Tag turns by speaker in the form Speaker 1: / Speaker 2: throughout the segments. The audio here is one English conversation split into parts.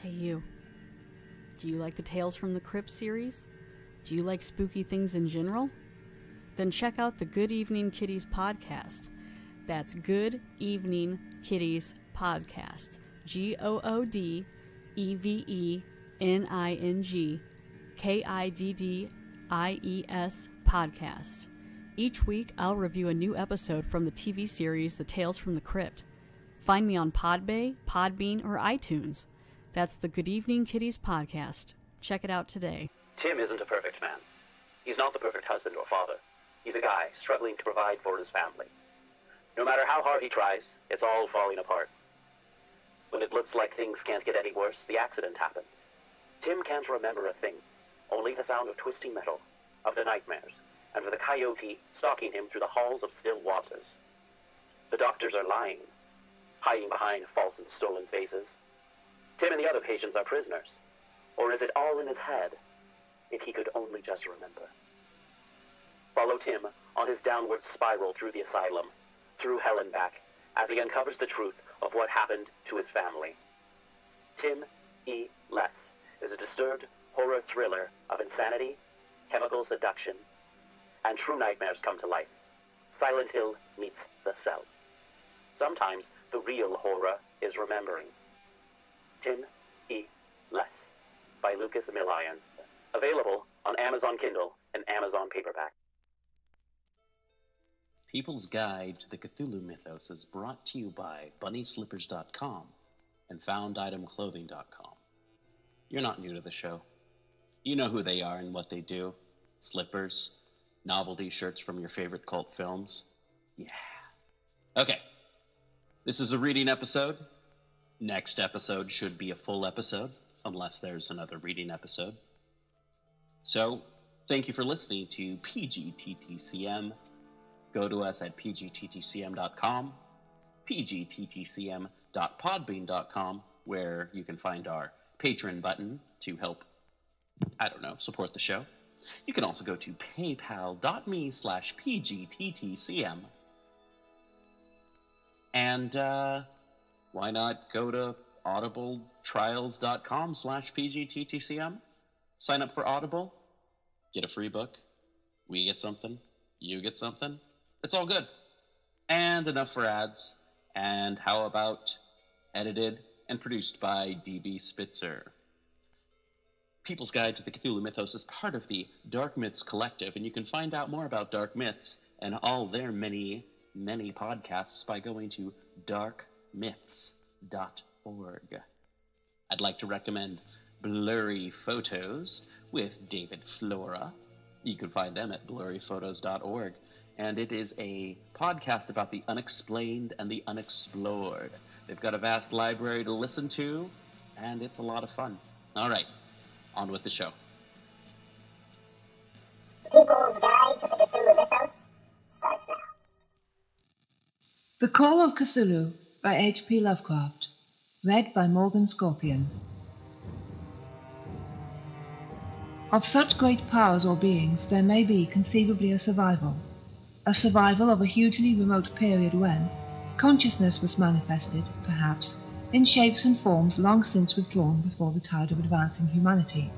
Speaker 1: Hey you. Do you like the Tales from the Crypt series? Do you like spooky things in general? Then check out the Good Evening Kitties podcast. That's Good Evening Kitties podcast. GOODEVENING KIDDIES podcast. Each week, I'll review a new episode from the TV series The Tales from the Crypt. Find me on Podbay, Podbean, or iTunes. That's the Good Evening Kitties podcast. Check it out today.
Speaker 2: Tim isn't a perfect man. He's not the perfect husband or father. He's a guy struggling to provide for his family. No matter how hard he tries, it's all falling apart. When it looks like things can't get any worse, the accident happens. Tim can't remember a thing. Only the sound of twisting metal, of the nightmares, and for the coyote stalking him through the halls of still waters. The doctors are lying, hiding behind false and stolen faces. Tim and the other patients are prisoners. Or is it all in his head? If he could only just remember. Follow Tim on his downward spiral through the asylum, through hell and back, as he uncovers the truth of what happened to his family. Tim E. Less is a disturbed horror thriller of insanity, chemical seduction, and true nightmares come to life. Silent Hill meets The Cell. Sometimes the real horror is remembering. Tim E. Less by Lucas Milian. Available on Amazon Kindle and Amazon Paperback.
Speaker 3: People's Guide to the Cthulhu Mythos is brought to you by BunnySlippers.com and FoundItemClothing.com. You're not new to the show. You know who they are and what they do. Slippers, novelty shirts from your favorite cult films. Yeah. Okay. This is a reading episode. Next episode should be a full episode, unless there's another reading episode. So, thank you for listening to PGTTCM. Go to us at pgttcm.com, pgttcm.podbean.com, where you can find our Patreon button to help, support the show. You can also go to paypal.me/pgttcm. And, why not go to audibletrials.com/pgttcm? Sign up for Audible, get a free book, we get something, you get something. It's all good. And enough for ads. And how about edited and produced by D.B. Spitzer? People's Guide to the Cthulhu Mythos is part of the Dark Myths Collective, and you can find out more about Dark Myths and all their many, many podcasts by going to darkmyths.org. I'd like to recommend Blurry Photos with David Flora. You can find them at blurryphotos.org. And it is a podcast about the unexplained and the unexplored. They've got a vast library to listen to, and it's a lot of fun. All right, on with the show.
Speaker 4: People's Guide to the Cthulhu Mythos starts now.
Speaker 5: The Call of Cthulhu by H.P. Lovecraft. Read by Morgan Scorpion. Of such great powers or beings there may be conceivably a survival of a hugely remote period when consciousness was manifested, perhaps, in shapes and forms long since withdrawn before the tide of advancing humanity,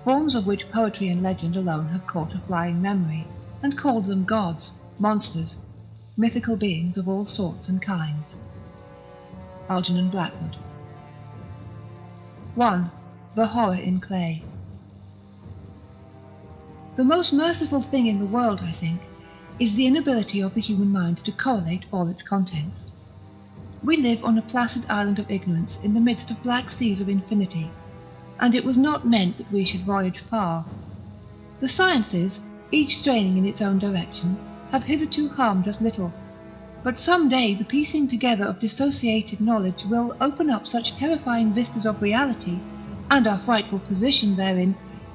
Speaker 5: forms of which poetry and legend alone have caught a flying memory, and called them gods, monsters, mythical beings of all sorts and kinds. Algernon Blackwood. 1. The Horror in Clay. The most merciful thing in the world, I think, is the inability of the human mind to correlate all its contents. We live on a placid island of ignorance in the midst of black seas of infinity, and it was not meant that we should voyage far. The sciences, each straining in its own direction, have hitherto harmed us little, but some day the piecing together of dissociated knowledge will open up such terrifying vistas of reality, and our frightful position therein,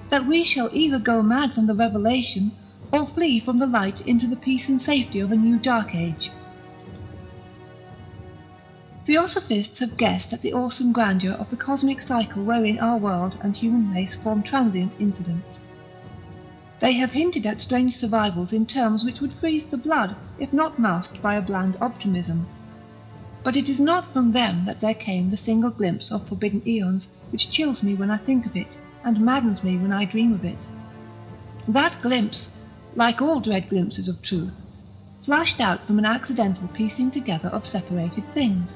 Speaker 5: that we shall either go mad from the revelation, or flee from the light into the peace and safety of a new dark age. Theosophists have guessed at the awesome grandeur of the cosmic cycle wherein our world and human race form transient incidents. They have hinted at strange survivals in terms which would freeze the blood if not masked by a bland optimism. but it is not from them that there came the single glimpse of forbidden eons which chills me when I think of it, and maddens me when I dream of it. That glimpse, like all dread glimpses of truth, flashed out from an accidental piecing together of separated things.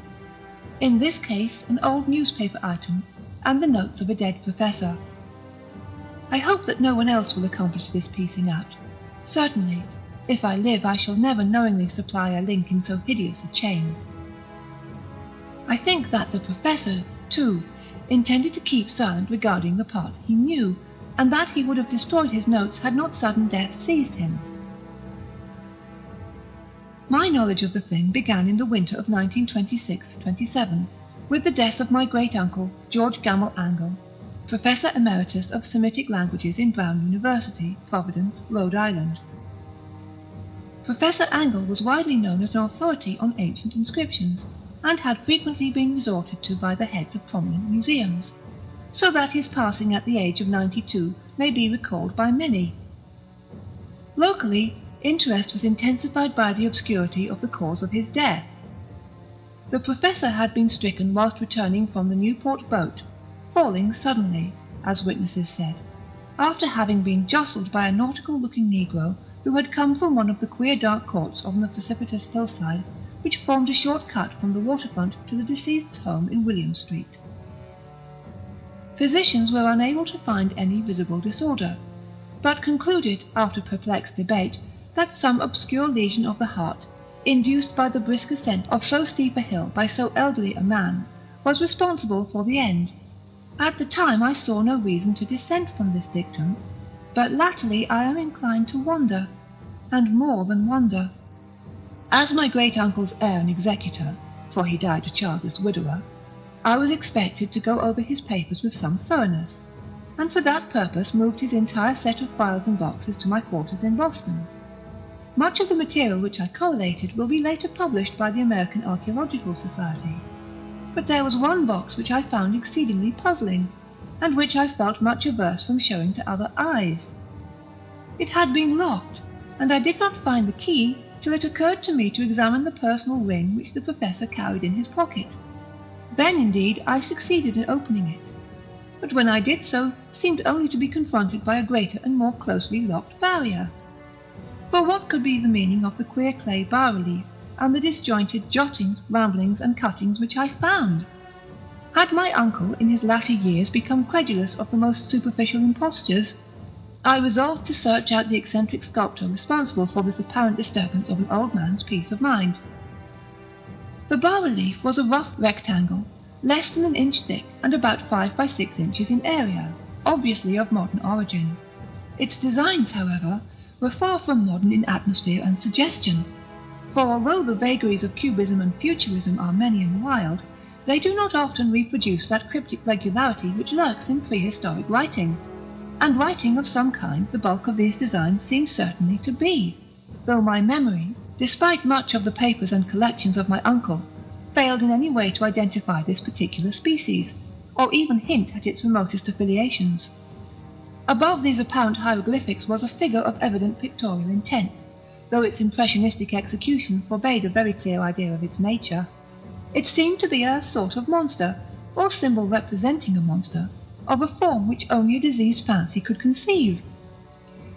Speaker 5: In this case, an old newspaper item, and the notes of a dead professor. I hope that no one else will accomplish this piecing out. Certainly, if I live, I shall never knowingly supply a link in so hideous a chain. I think that the professor, too, intended to keep silent regarding the part he knew, and that he would have destroyed his notes had not sudden death seized him. My knowledge of the thing began in the winter of 1926-27, with the death of my great-uncle, George Gamble Angle, Professor Emeritus of Semitic Languages in Brown University, Providence, Rhode Island. Professor Angle was widely known as an authority on ancient inscriptions, and had frequently been resorted to by the heads of prominent museums, so that his passing at the age of 92 may be recalled by many. Locally, interest was intensified by the obscurity of the cause of his death. The professor had been stricken whilst returning from the Newport boat, falling suddenly, as witnesses said, after having been jostled by a nautical-looking negro who had come from one of the queer dark courts on the precipitous hillside which formed a short cut from the waterfront to the deceased's home in William Street. Physicians were unable to find any visible disorder, but concluded, after perplexed debate, that some obscure lesion of the heart, induced by the brisk ascent of so steep a hill by so elderly a man, was responsible for the end. At the time I saw no reason to dissent from this dictum, but latterly I am inclined to wonder, and more than wonder. As my great-uncle's heir and executor, for he died a childless widower, I was expected to go over his papers with some thoroughness, and for that purpose moved his entire set of files and boxes to my quarters in Boston. Much of the material which I collated will be later published by the American Archaeological Society, but there was one box which I found exceedingly puzzling, and which I felt much averse from showing to other eyes. It had been locked, and I did not find the key till it occurred to me to examine the personal ring which the professor carried in his pocket. Then, indeed, I succeeded in opening it, but when I did so, seemed only to be confronted by a greater and more closely locked barrier. For what could be the meaning of the queer clay bas-relief, and the disjointed jottings, ramblings, and cuttings which I found? Had my uncle, in his latter years, become credulous of the most superficial impostures? I resolved to search out the eccentric sculptor responsible for this apparent disturbance of an old man's peace of mind. The bas-relief was a rough rectangle, less than an inch thick and about 5 by 6 inches in area, obviously of modern origin. Its designs, however, were far from modern in atmosphere and suggestion, for although the vagaries of Cubism and Futurism are many and wild, they do not often reproduce that cryptic regularity which lurks in prehistoric writing, and writing of some kind the bulk of these designs seems certainly to be, though my memory, despite much of the papers and collections of my uncle, failed in any way to identify this particular species, or even hint at its remotest affiliations. Above these apparent hieroglyphics was a figure of evident pictorial intent, though its impressionistic execution forbade a very clear idea of its nature. It seemed to be a sort of monster, or symbol representing a monster, of a form which only a diseased fancy could conceive.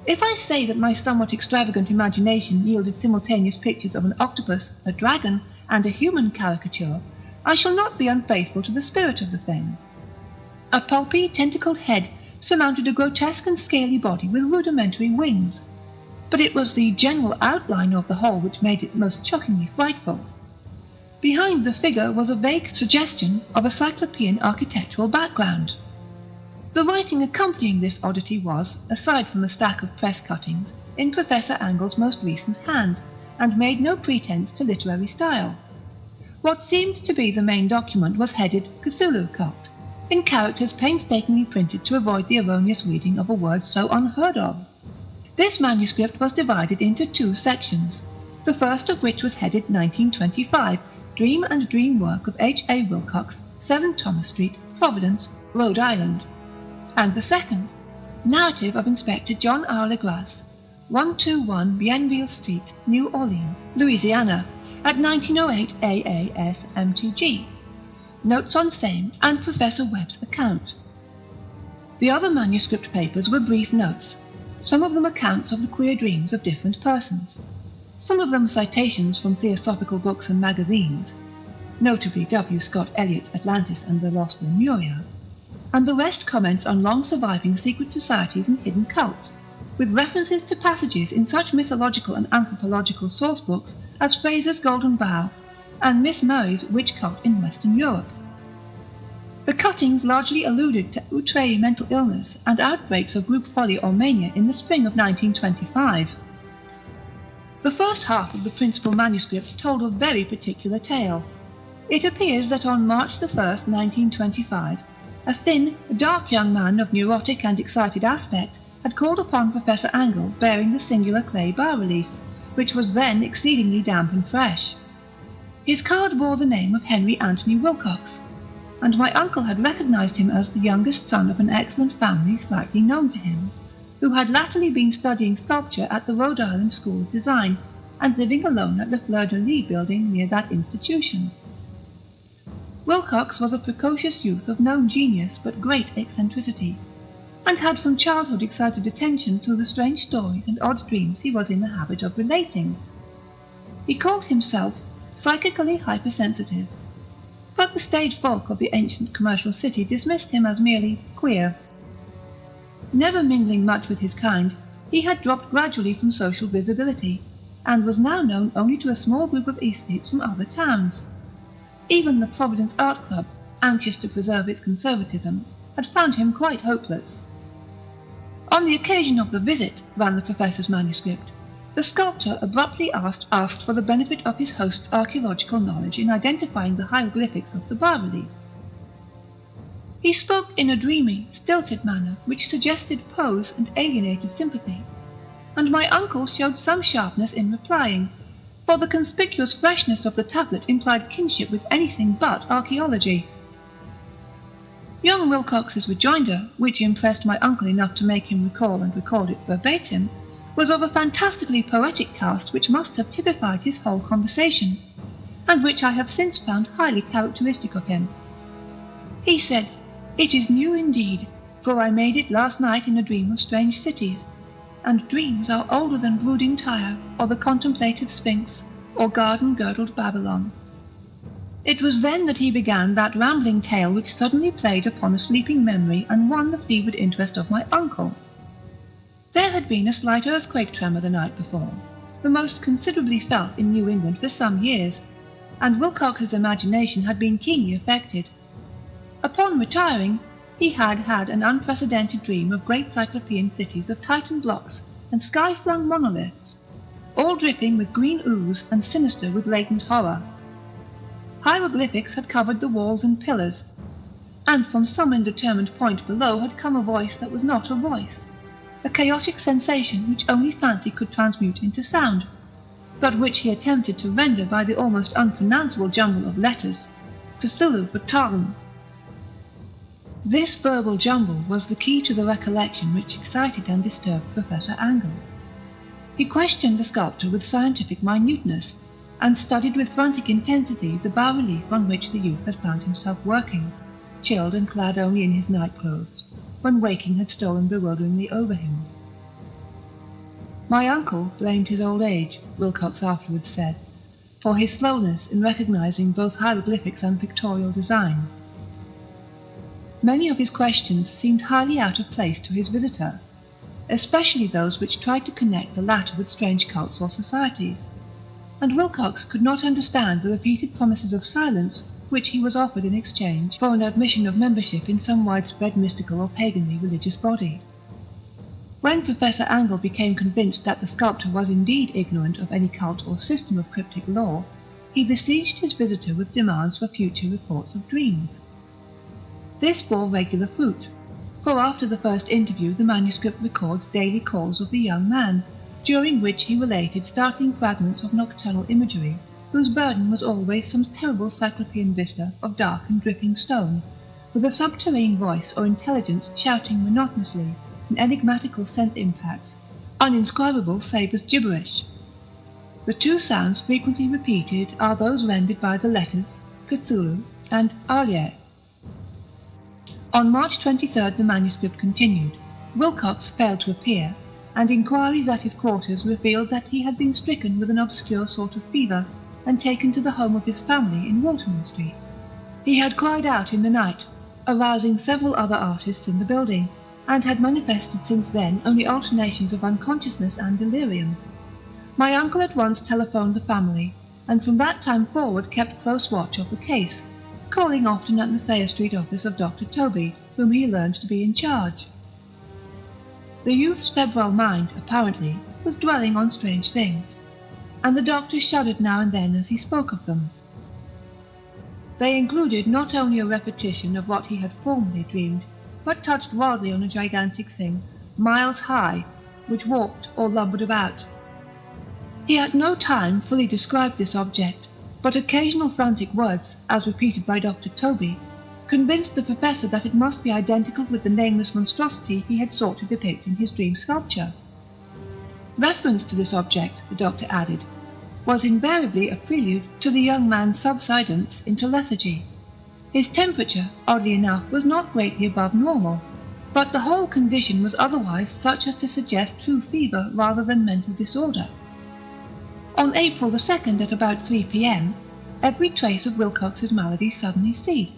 Speaker 5: If I say that my somewhat extravagant imagination yielded simultaneous pictures of an octopus, a dragon, and a human caricature, I shall not be unfaithful to the spirit of the thing. A pulpy, tentacled head surmounted a grotesque and scaly body with rudimentary wings, but it was the general outline of the whole which made it most shockingly frightful. Behind the figure was a vague suggestion of a cyclopean architectural background. The writing accompanying this oddity was, aside from a stack of press cuttings, in Professor Angle's most recent hand, and made no pretence to literary style. What seemed to be the main document was headed Cthulhu Cult, in characters painstakingly printed to avoid the erroneous reading of a word so unheard of. This manuscript was divided into 2 sections, the first of which was headed 1925, Dream and Dream Work of H.A. Wilcox, 7 Thomas Street, Providence, Rhode Island, and the second, Narrative of Inspector John R. Legrasse, 121 Bienville Street, New Orleans, Louisiana, at 1908 AAS MTG. Notes on same and Professor Webb's account. The other manuscript papers were brief notes, some of them accounts of the queer dreams of different persons, some of them citations from theosophical books and magazines, notably W. Scott Eliot's Atlantis and the Lost Lemuria, and the rest comments on long-surviving secret societies and hidden cults, with references to passages in such mythological and anthropological source books as Fraser's Golden Bough and Miss Murray's Witch Cult in Western Europe. The cuttings largely alluded to outre mental illness and outbreaks of group folly or mania in the spring of 1925. The first half of the principal manuscript told a very particular tale. It appears that on March the 1st, 1925, a thin, dark young man of neurotic and excited aspect had called upon Professor Angle bearing the singular clay bas-relief, which was then exceedingly damp and fresh. His card bore the name of Henry Anthony Wilcox, and my uncle had recognized him as the youngest son of an excellent family slightly known to him, who had latterly been studying sculpture at the Rhode Island School of Design and living alone at the Fleur-de-Lis building near that institution. Wilcox was a precocious youth of known genius but great eccentricity, and had from childhood excited attention through the strange stories and odd dreams he was in the habit of relating. He called himself psychically hypersensitive, but the stage folk of the ancient commercial city dismissed him as merely queer. Never mingling much with his kind, he had dropped gradually from social visibility, and was now known only to a small group of aesthetes from other towns. Even the Providence Art Club, anxious to preserve its conservatism, had found him quite hopeless. On the occasion of the visit, ran the professor's manuscript, the sculptor abruptly asked for the benefit of his host's archaeological knowledge in identifying the hieroglyphics of the bas-relief. He spoke in a dreamy, stilted manner which suggested pose and alienated sympathy, and my uncle showed some sharpness in replying, for the conspicuous freshness of the tablet implied kinship with anything but archaeology. Young Wilcox's rejoinder, which impressed my uncle enough to make him recall and record it verbatim, was of a fantastically poetic cast which must have typified his whole conversation, and which I have since found highly characteristic of him. He said, "It is new indeed, for I made it last night in a dream of strange cities, and dreams are older than brooding Tyre, or the contemplative Sphinx, or garden-girdled Babylon." It was then that he began that rambling tale which suddenly played upon a sleeping memory and won the fevered interest of my uncle. There had been a slight earthquake tremor the night before, the most considerably felt in New England for some years, and Wilcox's imagination had been keenly affected. Upon retiring, he had had an unprecedented dream of great cyclopean cities of Titan blocks and sky-flung monoliths, all dripping with green ooze and sinister with latent horror. Hieroglyphics had covered the walls and pillars, and from some indeterminate point below had come a voice that was not a voice, a chaotic sensation which only fancy could transmute into sound, but which he attempted to render by the almost unpronounceable jumble of letters, Cthulhu for Tarn. This verbal jumble was the key to the recollection which excited and disturbed Professor Angle. He questioned the sculptor with scientific minuteness, and studied with frantic intensity the bas-relief on which the youth had found himself working, chilled and clad only in his night-clothes, when waking had stolen bewilderingly over him. My uncle blamed his old age, Wilcox afterwards said, for his slowness in recognizing both hieroglyphics and pictorial design. Many of his questions seemed highly out of place to his visitor, especially those which tried to connect the latter with strange cults or societies, and Wilcox could not understand the repeated promises of silence which he was offered in exchange for an admission of membership in some widespread mystical or paganly religious body. When Professor Angle became convinced that the sculptor was indeed ignorant of any cult or system of cryptic lore, he besieged his visitor with demands for future reports of dreams. This bore regular fruit, for after the first interview the manuscript records daily calls of the young man, during which he related startling fragments of nocturnal imagery, whose burden was always some terrible cyclopean vista of dark and dripping stone, with a subterranean voice or intelligence shouting monotonously in enigmatical sense impacts, uninscribable save as gibberish. The two sounds frequently repeated are those rendered by the letters Cthulhu and Arlier. On March 23rd the manuscript continued. Wilcox failed to appear, and inquiries at his quarters revealed that he had been stricken with an obscure sort of fever and taken to the home of his family in Waterman Street. He had cried out in the night, arousing several other artists in the building, and had manifested since then only alternations of unconsciousness and delirium. My uncle at once telephoned the family, and from that time forward kept close watch of the case, calling often at the Thayer Street office of Dr. Toby, whom he learned to be in charge. The youth's febrile mind, apparently, was dwelling on strange things, and the doctor shuddered now and then as he spoke of them. They included not only a repetition of what he had formerly dreamed, but touched wildly on a gigantic thing, miles high, which walked or lumbered about. He at no time fully described this object, but occasional frantic words, as repeated by Dr. Toby, convinced the professor that it must be identical with the nameless monstrosity he had sought to depict in his dream sculpture. Reference to this object, the doctor added, was invariably a prelude to the young man's subsidence into lethargy. His temperature, oddly enough, was not greatly above normal, but the whole condition was otherwise such as to suggest true fever rather than mental disorder. On April the 2nd at about 3 p.m., every trace of Wilcox's malady suddenly ceased.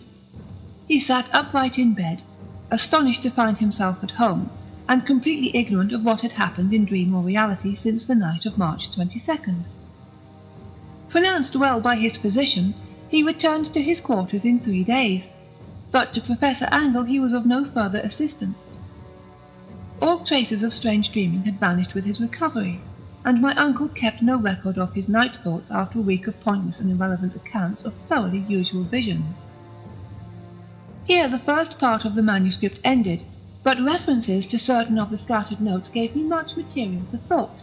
Speaker 5: He sat upright in bed, astonished to find himself at home, and completely ignorant of what had happened in dream or reality since the night of March 22nd. Pronounced well by his physician, he returned to his quarters in 3 days, but to Professor Angle he was of no further assistance. All traces of strange dreaming had vanished with his recovery, and my uncle kept no record of his night thoughts after a week of pointless and irrelevant accounts of thoroughly usual visions. Here the first part of the manuscript ended, but references to certain of the scattered notes gave me much material for thought.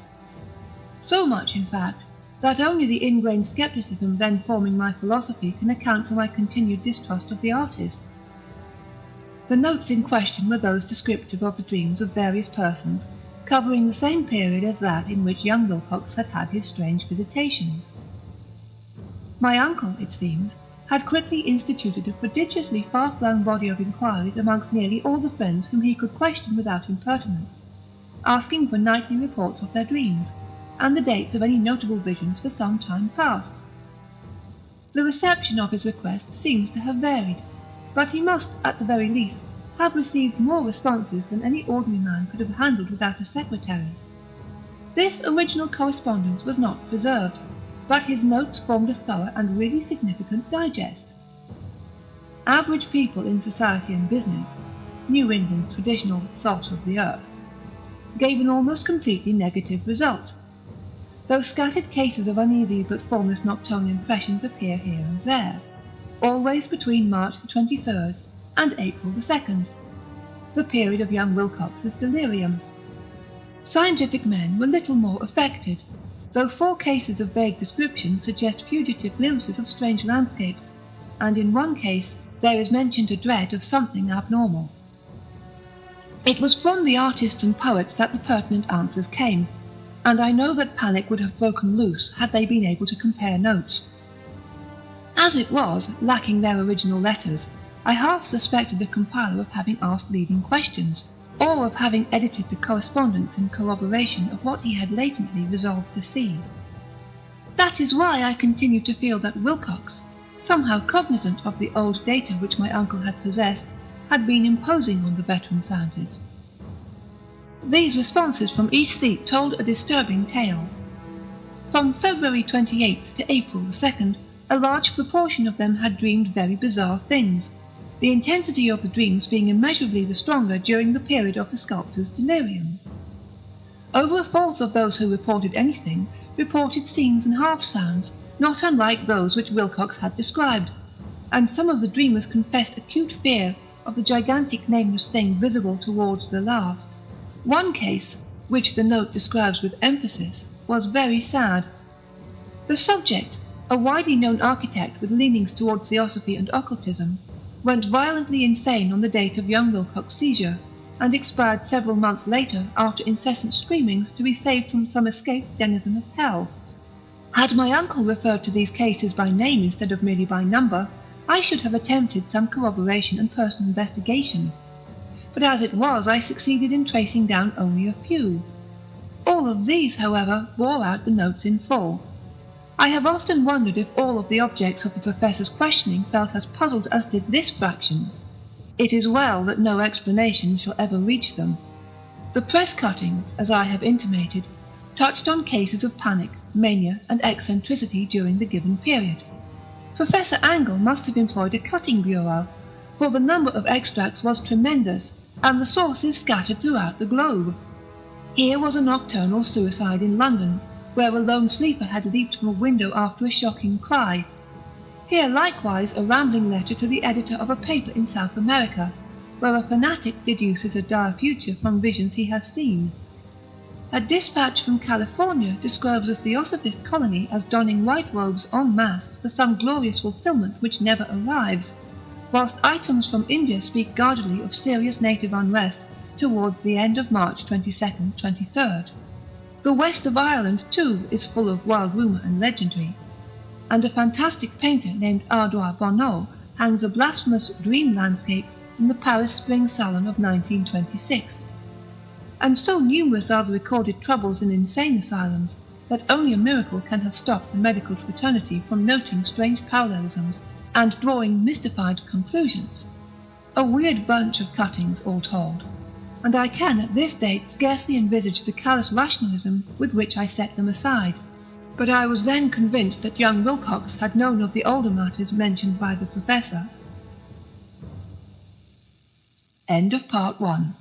Speaker 5: So much, in fact, that only the ingrained scepticism then forming my philosophy can account for my continued distrust of the artist. The notes in question were those descriptive of the dreams of various persons, covering the same period as that in which young Wilcox had had his strange visitations. My uncle, it seems, had quickly instituted a prodigiously far-flung body of inquiries amongst nearly all the friends whom he could question without impertinence, asking for nightly reports of their dreams, and the dates of any notable visions for some time past. The reception of his request seems to have varied, but he must, at the very least, have received more responses than any ordinary man could have handled without a secretary. This original correspondence was not preserved, but his notes formed a thorough and really significant digest. Average people in society and business, New England's traditional salt of the earth, gave an almost completely negative result, though scattered cases of uneasy but formless nocturnal impressions appear here and there, always between March the 23rd and April the 2nd, the period of young Wilcox's delirium. Scientific men were little more affected, though 4 cases of vague description suggest fugitive glimpses of strange landscapes, and in one case there is mentioned a dread of something abnormal. It was from the artists and poets that the pertinent answers came, and I know that panic would have broken loose had they been able to compare notes. As it was, lacking their original letters, I half suspected the compiler of having asked leading questions, or of having edited the correspondence in corroboration of what he had latently resolved to see. That is why I continued to feel that Wilcox, somehow cognizant of the old data which my uncle had possessed, had been imposing on the veteran scientist. These responses from East Sleep told a disturbing tale. From February 28th to April 2nd, a large proportion of them had dreamed very bizarre things, the intensity of the dreams being immeasurably the stronger during the period of the sculptor's delirium. Over a fourth of those who reported anything reported scenes and half-sounds, not unlike those which Wilcox had described, and some of the dreamers confessed acute fear of the gigantic nameless thing visible towards the last. One case, which the note describes with emphasis, was very sad. The subject, a widely known architect with leanings towards theosophy and occultism, went violently insane on the date of young Wilcox's seizure, and expired several months later after incessant screamings to be saved from some escaped denizen of hell. Had my uncle referred to these cases by name instead of merely by number, I should have attempted some corroboration and personal investigation. But as it was, I succeeded in tracing down only a few. All of these, however, bore out the notes in full. I have often wondered if all of the objects of the professor's questioning felt as puzzled as did this fraction. It is well that no explanation shall ever reach them. The press cuttings, as I have intimated, touched on cases of panic, mania, and eccentricity during the given period. Professor Angle must have employed a cutting bureau, for the number of extracts was tremendous, and the sources scattered throughout the globe. Here was a nocturnal suicide in London, where a lone sleeper had leaped from a window after a shocking cry. Here likewise a rambling letter to the editor of a paper in South America, where a fanatic deduces a dire future from visions he has seen. A dispatch from California describes a theosophist colony as donning white robes en masse for some glorious fulfillment which never arrives, whilst items from India speak guardedly of serious native unrest towards the end of March 22nd, 23rd. The west of Ireland, too, is full of wild rumour and legendary, and a fantastic painter named Ardouin Bonneau hangs a blasphemous dream landscape in the Paris Spring Salon of 1926. And so numerous are the recorded troubles in insane asylums that only a miracle can have stopped the medical fraternity from noting strange parallelisms and drawing mystified conclusions. A weird bunch of cuttings, all told, and I can at this date scarcely envisage the callous rationalism with which I set them aside. But I was then convinced that young Wilcox had known of the older matters mentioned by the professor. End of part 1.